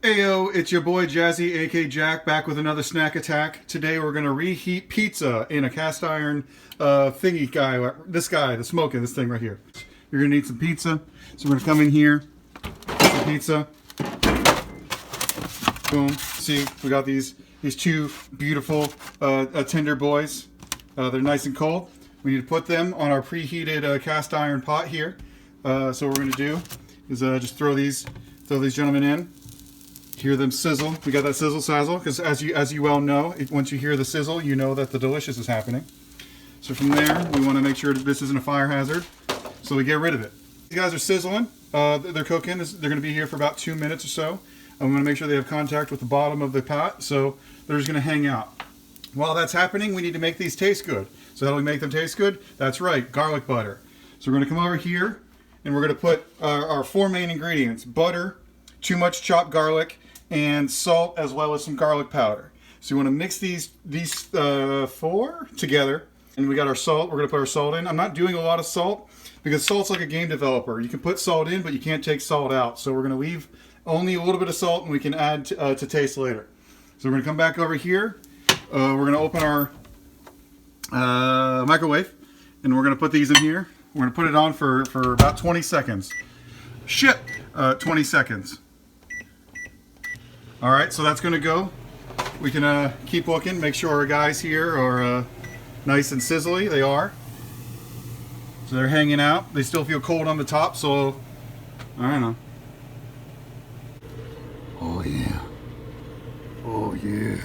Heyo, it's your boy Jazzy, aka Jack, back with another snack attack. Today we're gonna reheat pizza in a cast iron thingy guy. This guy, the smoking, this thing right here. You're gonna need some pizza, so we're gonna come in here, get some pizza. Boom. See, we got these two beautiful tender boys. They're nice and cold. We need to put them on our preheated cast iron pot here. So what we're gonna do is just throw these gentlemen in. Hear them sizzle. We got that sizzle sazzle because as you well know, once you hear the sizzle, you know that the delicious is happening. So from there, we want to make sure that this isn't a fire hazard, so we get rid of it. These guys are sizzling. They're cooking. They're going to be here for about 2 minutes or so. I'm going to make sure they have contact with the bottom of the pot, so they're just going to hang out. While that's happening, we need to make these taste good. So how do we make them taste good? That's right, garlic butter. So we're going to come over here, and we're going to put our 4 main ingredients: butter, too much chopped garlic, and salt, as well as some garlic powder. So you want to mix these 4 together. And we got our salt. We're going to put our salt in. I'm not doing a lot of salt because salt's like a game developer. You can put salt in, but you can't take salt out. So we're going to leave only a little bit of salt, and we can add to taste later. So we're going to come back over here. We're going to open our microwave, and we're going to put these in here. We're going to put it on for about 20 seconds. 20 seconds. All right, so that's going to go. We can keep looking, make sure our guys here are nice and sizzly. They are. So they're hanging out. They still feel cold on the top, so I don't know. Oh yeah. Oh yeah.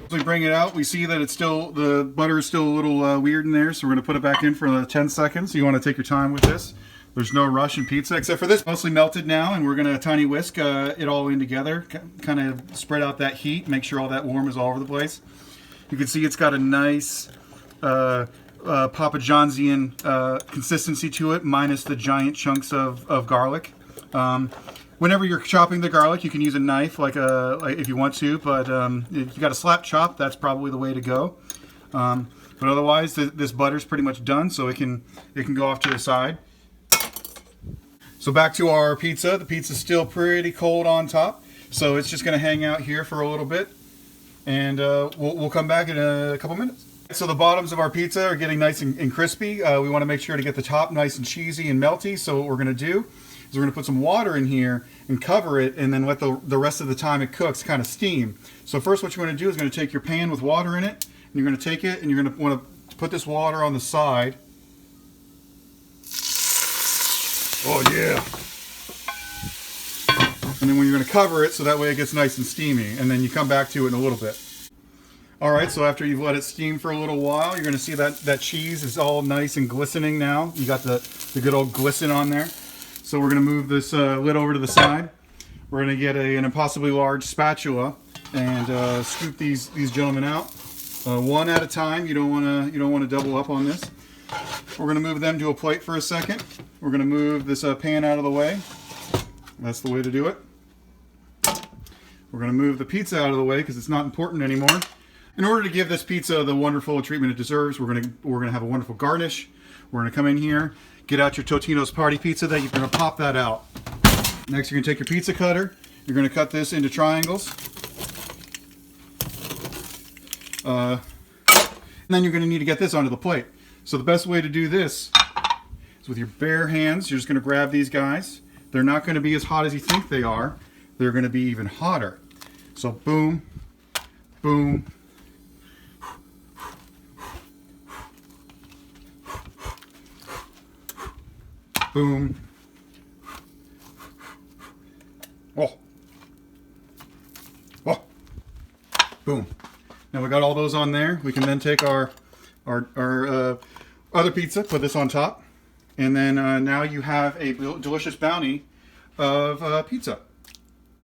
As we bring it out, we see that the butter is still a little weird in there, so we're going to put it back in for 10 seconds. So you want to take your time with this. There's no rush in pizza, except for this. Mostly melted now, and we're going to tiny whisk it all in together. Kind of spread out that heat, make sure all that warm is all over the place. You can see it's got a nice Papa Johnsian consistency to it, minus the giant chunks of garlic. Whenever you're chopping the garlic, you can use a knife, like if you want to, but if you got a slap chop, that's probably the way to go. But otherwise, this butter's pretty much done, so it can go off to the side. So back to our pizza. The pizza's still pretty cold on top, so it's just going to hang out here for a little bit, and we'll come back in a couple minutes. So the bottoms of our pizza are getting nice and crispy. We want to make sure to get the top nice and cheesy and melty. So what we're going to do is we're going to put some water in here and cover it, and then let the rest of the time it cooks kind of steam. So first what you want to do is going to take your pan with water in it, and you're going to take it and you're going to want to put this water on the side. Oh yeah. And then when you're going to cover it, so that way it gets nice and steamy, and then you come back to it in a little bit. All right, so after you've let it steam for a little while, you're going to see that cheese is all nice and glistening now. You got the good old glisten on there. So we're going to move this lid over to the side. We're going to get an impossibly large spatula and scoop these gentlemen out one at a time. You don't want to double up on this. We're going to move them to a plate for a second. We're going to move this pan out of the way. That's the way to do it. We're going to move the pizza out of the way because it's not important anymore. In order to give this pizza the wonderful treatment it deserves, we're going to have a wonderful garnish. We're going to come in here, get out your Totino's Party Pizza. That you're going to pop that out. Next, you're going to take your pizza cutter. You're going to cut this into triangles. And then you're going to need to get this onto the plate. So the best way to do this is with your bare hands. You're just going to grab these guys. They're not going to be as hot as you think they are. They're going to be even hotter. So boom, boom, boom. Oh. Oh. Boom. Now we got all those on there. We can then take our other pizza, put this on top, and then now you have a delicious bounty of pizza.